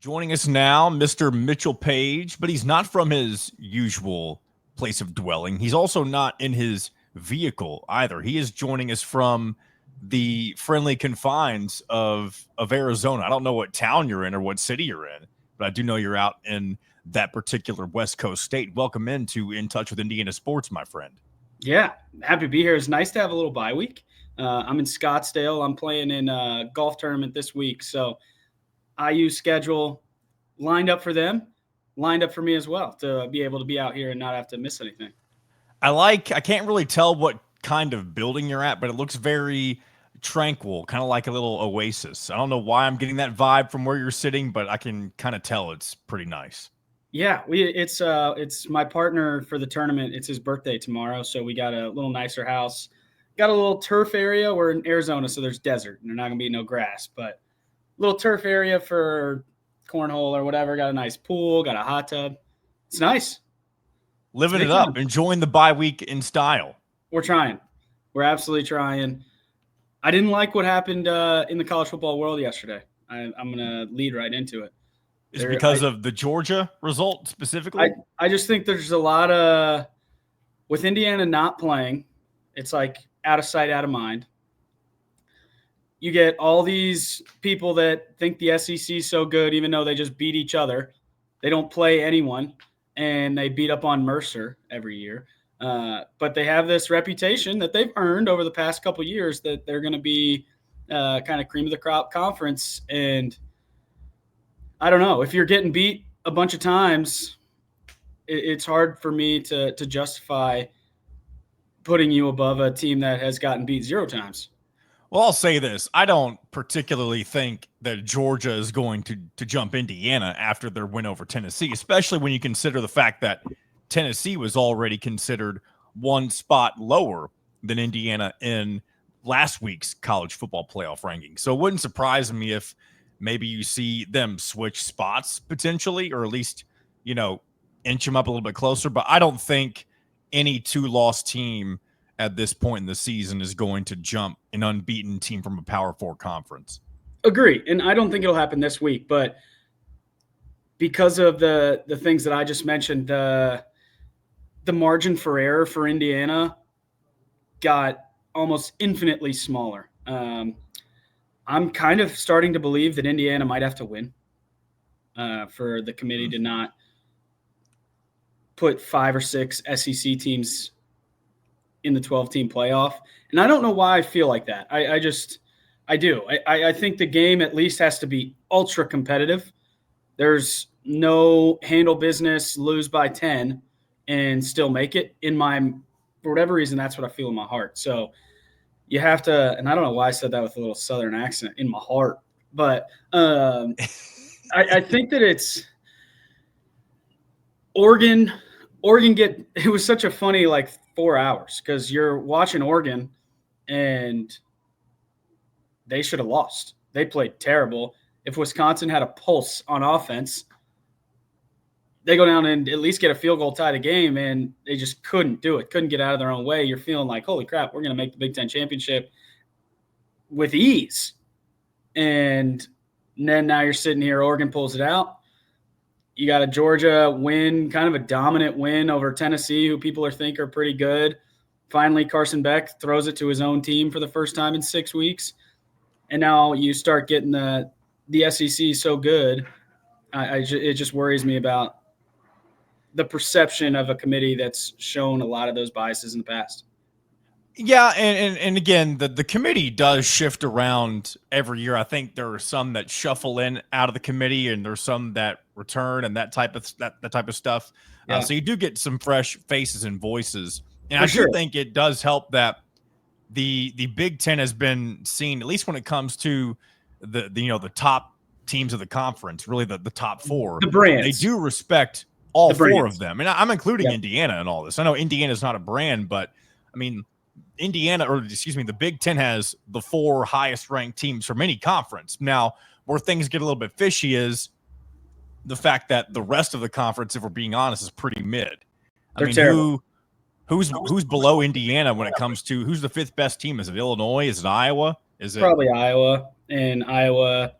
Joining us now, Mr. Mitchell Page, but he's not from his usual place of dwelling. He's also not in his vehicle either. He is joining us from the friendly confines of Arizona. I don't know what town you're in or what city you're in, but I do know you're out in that particular West Coast state. Welcome into In Touch with Indiana Sports, my friend. Yeah, happy to be here. It's nice to have a little bye week. I'm in Scottsdale. I'm playing in a golf tournament this week, so IU schedule lined up for them, lined up for me as well to be able to be out here and not have to miss anything. I can't really tell what kind of building you're at, but it looks very tranquil, kind of like a little oasis. I don't know why I'm getting that vibe from where you're sitting, but I can kind of tell it's pretty nice. Yeah, it's my partner for the tournament. It's his birthday tomorrow, so we got a little nicer house. Got a little turf area. We're in Arizona, so there's desert, and there's not gonna be no grass, but little turf area for cornhole or whatever. Got a nice pool, got a hot tub. It's nice. Living it up, enjoying the bye week in style. We're trying. We're absolutely trying. I didn't like what happened in the college football world yesterday. I'm going to lead right into it. Is it because of the Georgia result specifically? I just think there's a lot of – with Indiana not playing, it's like out of sight, out of mind. You get all these people that think the SEC is so good, even though they just beat each other. They don't play anyone, and they beat up on Mercer every year. But they have this reputation that they've earned over the past couple of years that they're going to be kind of cream of the crop conference. And I don't know, if you're getting beat a bunch of times, it's hard for me to justify putting you above a team that has gotten beat 0 times. Well, I'll say this. I don't particularly think that Georgia is going to jump Indiana after their win over Tennessee, especially when you consider the fact that Tennessee was already considered one spot lower than Indiana in last week's college football playoff ranking. So it wouldn't surprise me if maybe you see them switch spots potentially, or at least, inch them up a little bit closer. But I don't think any 2-loss team at this point in the season is going to jump an unbeaten team from a Power 4 conference. Agree. And I don't think it'll happen this week, but because of the things that I just mentioned, the margin for error for Indiana got almost infinitely smaller. I'm kind of starting to believe that Indiana might have to win for the committee to not put 5 or 6 SEC teams in the 12-team playoff. And I don't know why I feel like that. I do. I think the game at least has to be ultra competitive. There's no handle business, lose by 10 and still make it. For whatever reason, that's what I feel in my heart. So you have to, and I don't know why I said that with a little Southern accent, in my heart, but I think that it's Oregon it was such a funny 4 hours because you're watching Oregon and they should have lost. They played terrible. If Wisconsin had a pulse on offense, they go down and at least get a field goal, tie the game, and they just couldn't do it, couldn't get out of their own way. You're feeling like, holy crap, we're going to make the Big Ten championship with ease. And then now you're sitting here, Oregon pulls it out. You got a Georgia win, kind of a dominant win over Tennessee, who people think are pretty good. Finally, Carson Beck throws it to his own team for the first time in 6 weeks. And now you start getting the SEC so good. It just worries me about the perception of a committee that's shown a lot of those biases in the past. Yeah, and again, the committee does shift around every year. I think there are some that shuffle in out of the committee, and there's some that return and that type of stuff. Yeah. So you do get some fresh faces and voices, and I do think it does help that the Big Ten has been seen, at least when it comes to the top teams of the conference, really the top 4. The brands. They do respect all 4 of them, and I'm including Indiana in all this. I know Indiana's not a brand, but I mean, the Big Ten has the 4 highest ranked teams from any conference. Now, where things get a little bit fishy is the fact that the rest of the conference, if we're being honest, is pretty mid. They're terrible. Who's below Indiana when it comes to who's the 5th best team? Is it Illinois? Is it Iowa? Is it probably Iowa? And Iowa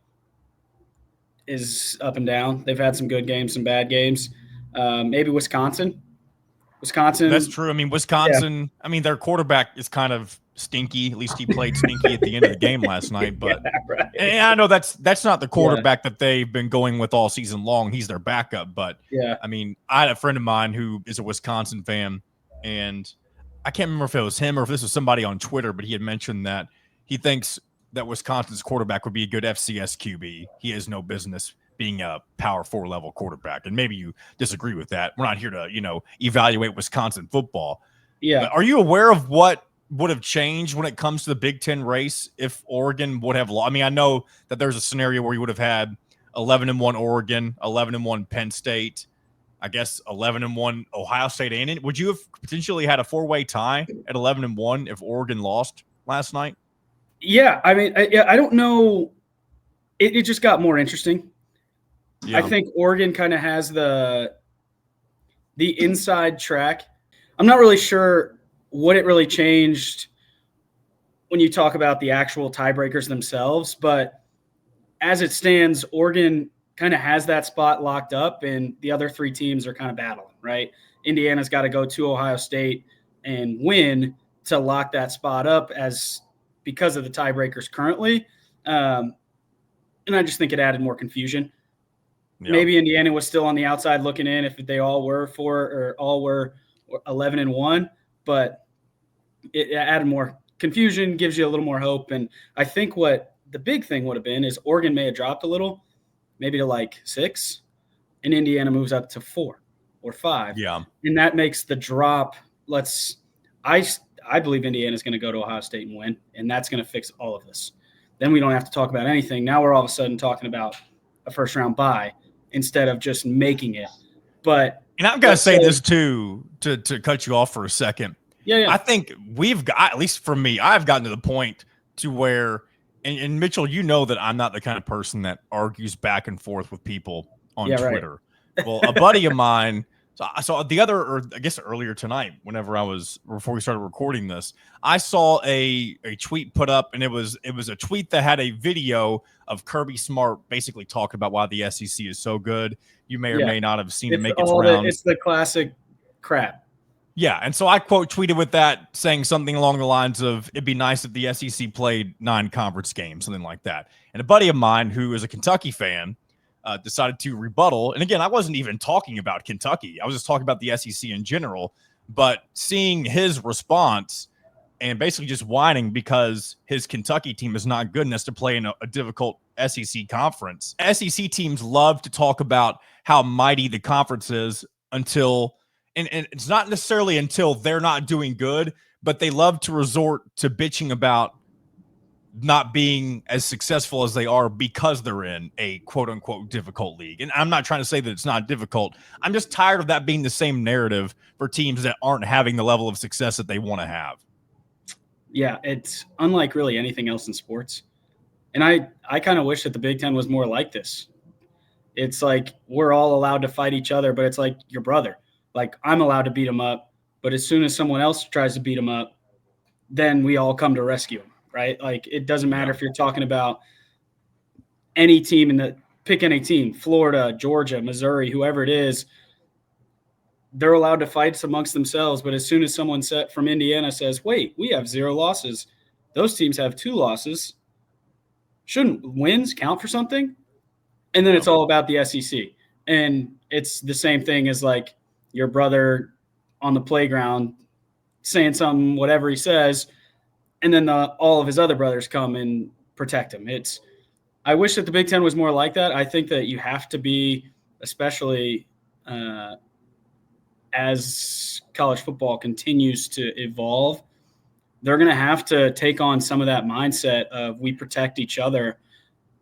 is up and down. They've had some good games, some bad games. Maybe Wisconsin. That's Wisconsin, true. I mean, yeah, Wisconsin, I mean, their quarterback is kind of stinky. At least he played stinky at the end of the game last night. yeah, But right, and I know that's not the yeah, quarterback that they've been going with all season long. He's their backup. But yeah, I mean, I had a friend of mine who is a Wisconsin fan, and I can't remember if it was him or if this was somebody on Twitter, but he had mentioned that he thinks that Wisconsin's quarterback would be a good FCS QB. He has no business being a power 4 level quarterback. And maybe you disagree with that. We're not here to, evaluate Wisconsin football. yeah. But are you aware of what would have changed when it comes to the Big Ten race if Oregon would have lost? I mean, I know that there's a scenario where you would have had 11-1 Oregon, 11-1 Penn State, I guess 11-1 Ohio State. And would you have potentially had a 4-way tie at 11-1 if Oregon lost last night? Yeah, I mean, I don't know. It just got more interesting. Yeah. I think Oregon kind of has the inside track. I'm not really sure what it really changed when you talk about the actual tiebreakers themselves, but as it stands, Oregon kind of has that spot locked up, and the other 3 teams are kind of battling, right? Indiana's got to go to Ohio State and win to lock that spot up because of the tiebreakers currently. And I just think it added more confusion. Yeah. Maybe Indiana was still on the outside looking in if they all were 11-1, but it added more confusion, gives you a little more hope. And I think what the big thing would have been is Oregon may have dropped a little, maybe to like 6, and Indiana moves up to 4 or 5. Yeah. And that makes the drop. I believe Indiana is going to go to Ohio State and win, and that's going to fix all of this. Then we don't have to talk about anything. Now we're all of a sudden talking about a first round bye instead of just making it. But and I'm going to say this too, to cut you off for a second. Yeah. I think we've got, at least for me, I've gotten to the point to where, and Mitchell, you know that I'm not the kind of person that argues back and forth with people on Twitter. Right. Well, a buddy of mine, so the other, or I guess earlier tonight, before we started recording this, I saw a tweet put up, and it was a tweet that had a video of Kirby Smart basically talking about why the SEC is so good. You may or may not have seen it make its rounds. It's the classic crap. Yeah, and so I quote tweeted with that, saying something along the lines of, it'd be nice if the SEC played 9 conference games, something like that. And a buddy of mine who is a Kentucky fan decided to rebuttal. And again, I wasn't even talking about Kentucky. I was just talking about the SEC in general. But seeing his response and basically just whining because his Kentucky team is not good enough to play in a difficult SEC conference. SEC teams love to talk about how mighty the conference is until... And it's not necessarily until they're not doing good, but they love to resort to bitching about not being as successful as they are because they're in a quote-unquote difficult league. And I'm not trying to say that it's not difficult. I'm just tired of that being the same narrative for teams that aren't having the level of success that they want to have. Yeah, it's unlike really anything else in sports. And I kind of wish that the Big Ten was more like this. It's like we're all allowed to fight each other, but it's like your brother. Like, I'm allowed to beat him up, but as soon as someone else tries to beat him up, then we all come to rescue him, right? Like, it doesn't matter if you're talking about any team pick any team, Florida, Georgia, Missouri, whoever it is, they're allowed to fight amongst themselves. But as soon as someone from Indiana says, wait, we have 0 losses, those teams have 2 losses, shouldn't wins count for something? And then it's all about the SEC. And it's the same thing as like, your brother on the playground saying something, whatever he says, and then all of his other brothers come and protect him. I wish that the Big Ten was more like that. I think that you have to be, especially as college football continues to evolve, they're going to have to take on some of that mindset of we protect each other,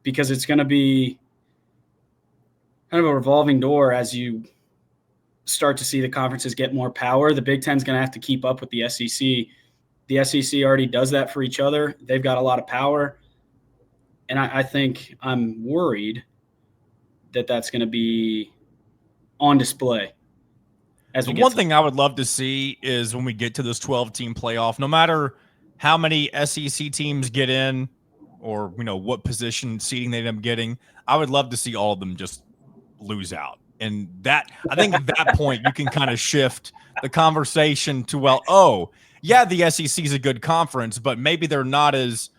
because it's going to be kind of a revolving door as you start to see the conferences get more power. The Big Ten's going to have to keep up with the SEC. The SEC already does that for each other. They've got a lot of power. And I think I'm worried that that's going to be on display. The one thing I would love to see is when we get to this 12-team playoff, no matter how many SEC teams get in, or what position seating they end up getting. I would love to see all of them just lose out. And that, I think at that point you can kind of shift the conversation to, well, oh, yeah, the SEC is a good conference, but maybe they're not as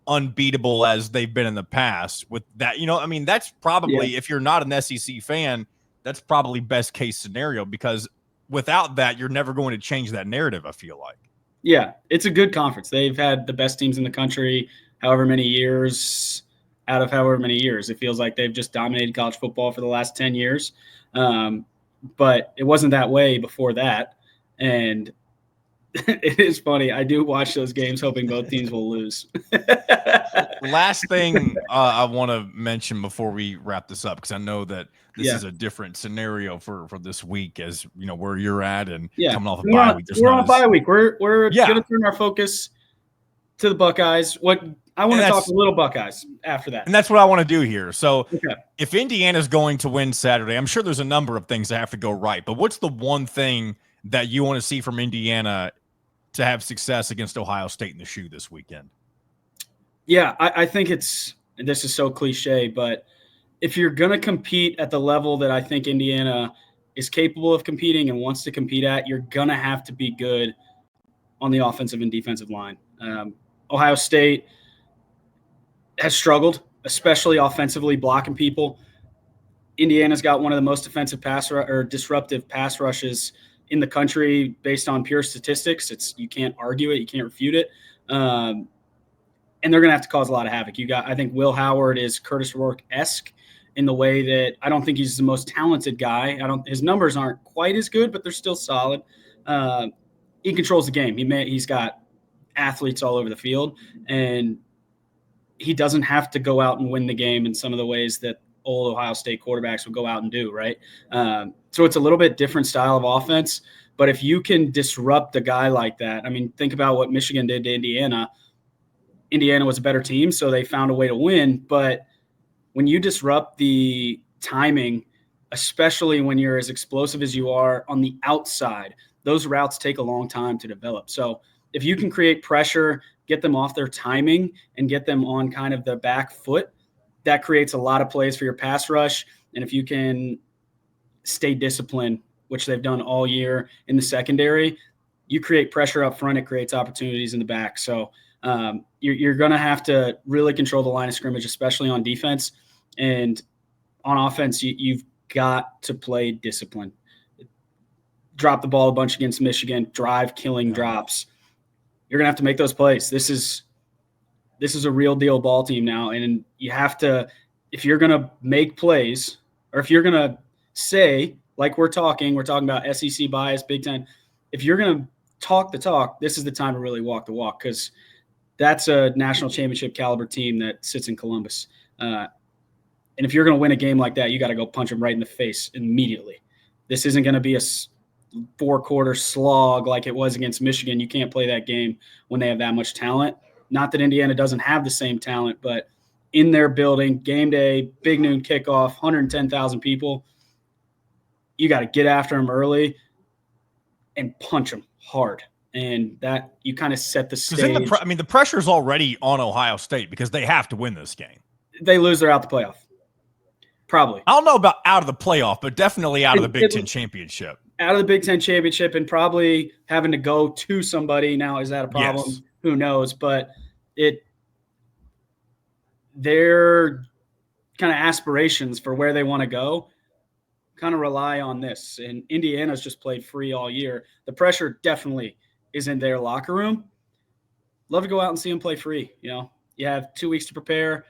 unbeatable as they've been in the past with that. I mean, that's probably, if you're not an SEC fan, that's probably best case scenario, because without that, you're never going to change that narrative, I feel like. Yeah, it's a good conference. They've had the best teams in the country however many years out of however many years. It feels like they've just dominated college football for the last 10 years. But it wasn't that way before that. And it is funny. I do watch those games hoping both teams will lose. Last thing I want to mention before we wrap this up, because I know that this is a different scenario for this week, as where you're at and coming off a bye week. We're on a bye week. We're going to turn our focus to the Buckeyes. I want to talk a little Buckeyes after that. And that's what I want to do here. So if Indiana's going to win Saturday, I'm sure there's a number of things that have to go right. But what's the one thing that you want to see from Indiana to have success against Ohio State in the shoe this weekend? Yeah, I think this is so cliche, but if you're going to compete at the level that I think Indiana is capable of competing and wants to compete at, you're going to have to be good on the offensive and defensive line. Ohio State has struggled, especially offensively, blocking people. Indiana's got one of the most defensive disruptive pass rushes in the country based on pure statistics. You can't argue it. You can't refute it. And they're going to have to cause a lot of havoc. I think Will Howard is Curtis Rourke-esque in the way that I don't think he's the most talented guy. His numbers aren't quite as good, but they're still solid. He controls the game. He's got athletes all over the field, and he doesn't have to go out and win the game in some of the ways that old Ohio State quarterbacks would go out and do, right? So it's a little bit different style of offense, but if you can disrupt a guy like that, I mean, think about what Michigan did to Indiana. Indiana was a better team, so they found a way to win. But when you disrupt the timing, especially when you're as explosive as you are on the outside, those routes take a long time to develop. So if you can create pressure, get them off their timing, and get them on kind of the back foot, that creates a lot of plays for your pass rush. And if you can stay disciplined, which they've done all year in the secondary, you create pressure up front, it creates opportunities in the back. So you're going to have to really control the line of scrimmage, especially on defense. And on offense, you've got to play discipline. Drop the ball a bunch against Michigan, drive killing drops. You're going to have to make those plays. This is a real deal ball team now. And you have to, if you're going to make plays, or if you're going to say, like we're talking about SEC bias, Big Ten, if you're going to talk the talk, this is the time to really walk the walk, because that's a national championship caliber team that sits in Columbus. And if you're going to win a game like that, you got to go punch them right in the face immediately. This isn't going to be a 4-quarter slog like it was against Michigan. You can't play that game when they have that much talent. Not that Indiana doesn't have the same talent, but in their building, game day, big noon kickoff, 110,000 people, you got to get after them early and punch them hard. And that you kind of set the stage. The pressure's already on Ohio State because they have to win this game. They lose, they're out the playoff. Probably. I don't know about out of the playoff, but definitely out of the Big Ten championship. Out of the Big Ten championship, and probably having to go to somebody. Now, is that a problem? Yes. Who knows? But their kind of aspirations for where they want to go kind of rely on this. And Indiana's just played free all year. The pressure definitely is in their locker room. Love to go out and see them play free. You have 2 weeks to prepare.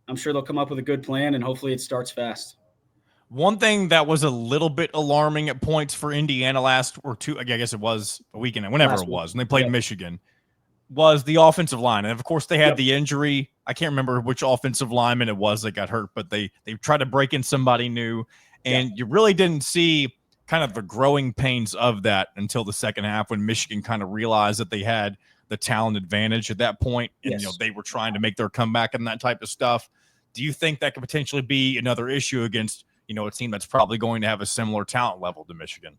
I'm sure they'll come up with a good plan, and hopefully it starts fast. One thing that was a little bit alarming at points for Indiana I guess it was a weekend, whenever it was, when they played Michigan, was the offensive line. And of course they had the injury. I can't remember which offensive lineman it was that got hurt, but they tried to break in somebody new, and you really didn't see kind of the growing pains of that until the second half, when Michigan kind of realized that they had the talent advantage at that point, and they were trying to make their comeback and that type of stuff. Do you think that could potentially be another issue against a team that's probably going to have a similar talent level to Michigan?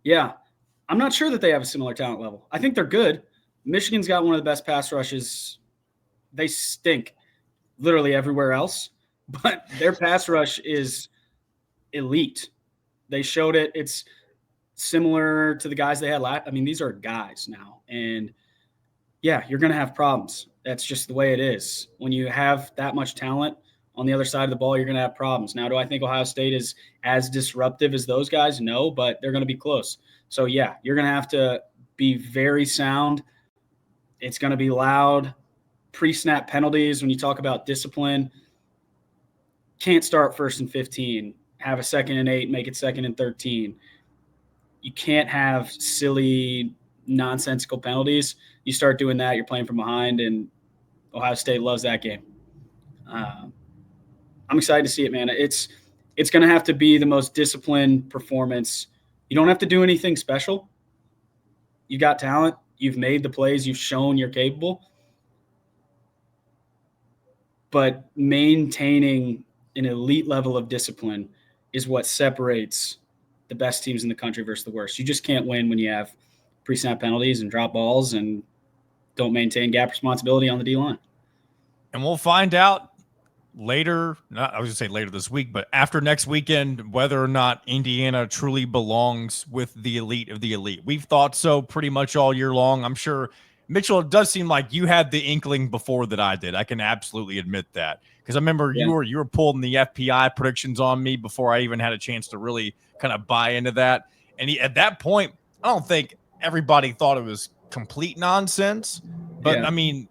Yeah, I'm not sure that they have a similar talent level. I think they're good. Michigan's got one of the best pass rushes they stink literally everywhere else, but their pass rush is elite. They showed it. It's similar to the guys they had last. I mean, these are guys now, and yeah, you're going to have problems. That's just the way it is. When you have that much talent on the other side of the ball, you're going to have problems. Now, do I think Ohio State is as disruptive as those guys? No, but they're going to be close. So, yeah, you're going to have to be very sound. It's going to be loud. Pre-snap penalties, when you talk about discipline, can't start 1st and 15, have a 2nd and 8, make it 2nd and 13. You can't have silly, nonsensical penalties. You start doing that, you're playing from behind, and Ohio State loves that game. I'm excited to see it, man. It's going to have to be the most disciplined performance. You don't have to do anything special. You got talent. You've made the plays. You've shown you're capable. But maintaining an elite level of discipline is what separates the best teams in the country versus the worst. You just can't win when you have pre-snap penalties and drop balls and don't maintain gap responsibility on the D-line. And we'll find out later, I was going to say later this week, but after next weekend, whether or not Indiana truly belongs with the elite of the elite. We've thought so pretty much all year long. I'm sure, Mitchell, it does seem like you had the inkling before that I did. I can absolutely admit that, because I remember you were pulling the FPI predictions on me before I even had a chance to really kind of buy into that. And at that point, I don't think everybody thought it was complete nonsense, but I mean,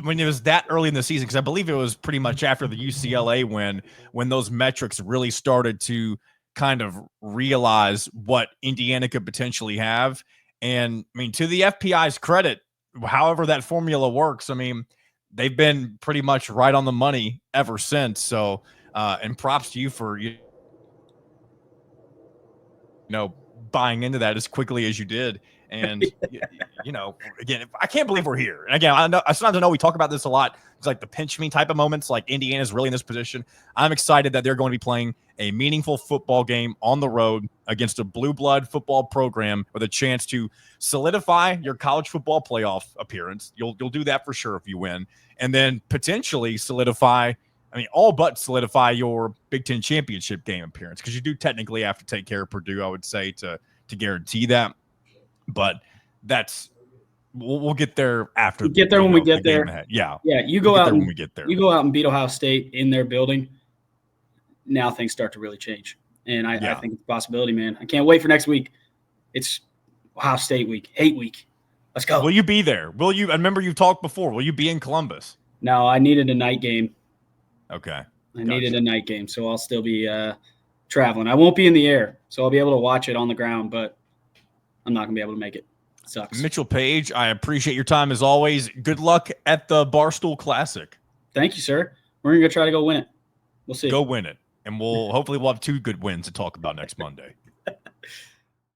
when it was that early in the season, because I believe it was pretty much after the UCLA win, when those metrics really started to kind of realize what Indiana could potentially have. And I mean, to the FPI's credit, however that formula works, I mean, they've been pretty much right on the money ever since. So, and props to you for, buying into that as quickly as you did. And, again, I can't believe we're here. And again, I sometimes know we talk about this a lot. It's like the pinch me type of moments, like Indiana's really in this position. I'm excited that they're going to be playing a meaningful football game on the road against a blue blood football program with a chance to solidify your college football playoff appearance. You'll do that for sure if you win. And then potentially all but solidify your Big Ten championship game appearance, because you do technically have to take care of Purdue, I would say, to guarantee that. But we'll get there after. We get there when we get there. Yeah. You go out when we get there. You go out and beat Ohio State in their building. Now things start to really change, and I think it's a possibility, man. I can't wait for next week. It's Ohio State week, 8 week. Let's go. Will you be there? Will you? I remember you've talked before. Will you be in Columbus? No, I needed a night game. Okay. I needed a night game, so I'll still be traveling. I won't be in the air, so I'll be able to watch it on the ground, but I'm not going to be able to make it. It sucks. Mitchell Paige, I appreciate your time as always. Good luck at the Barstool Classic. Thank you, sir. We're going to try to go win it. We'll see. Go win it. And hopefully we'll have 2 good wins to talk about next Monday.